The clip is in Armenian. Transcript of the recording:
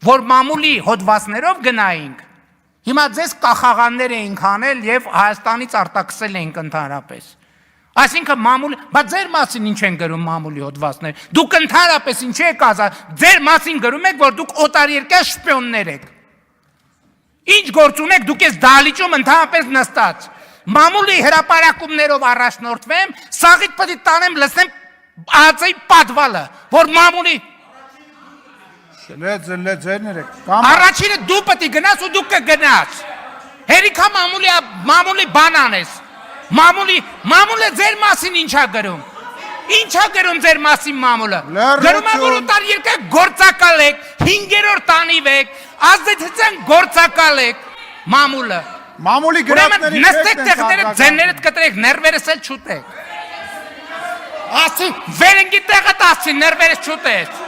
որ մամուլի հոդվածներով գնայինք, հիմա ձեզ կախաղաններ էինք անել և Հայաստանից արտաքսել էինք ընդհանրապես։ Այսինքն մամուլի, բայց ձեր մասին ինչ են գրում մամուլի հոդվածներ, դուք ընդհանրապես ինչ եք ասել, ձեր մասին գրում եք, որ դուք օտարերկրյա շպիոններ եք։ Ինչ գործ ունեք, դուք ես դահլիճում ընդհանրապես նստած։ Մամուլի հրապարակումներով առաջնորդվեմ, սաղիթ պետք է տանեմ լսեմ ԱԱԾ-ի պատվալը, որ մամուլի Առաջինը դու պետք է գնաս ու դու կգնաս։ Հերիքա մամուլի բան անես։ Մամուլը ձեր մասին ինչա գրում։ Ինչա գրում ձեր մասին մամուլը։ Գրում է, որ օտարերկրյա գործակալ եք, 5-րդ անիվ եք, ազդեցության գործակալ եք, մամուլը։ Մամուլի գրածների նստեք տեղները ձեններդ կտրեք, ներվերս էլ չուտեք։ Ասի, վերնգի տեղը տասի, ներվերս չուտես։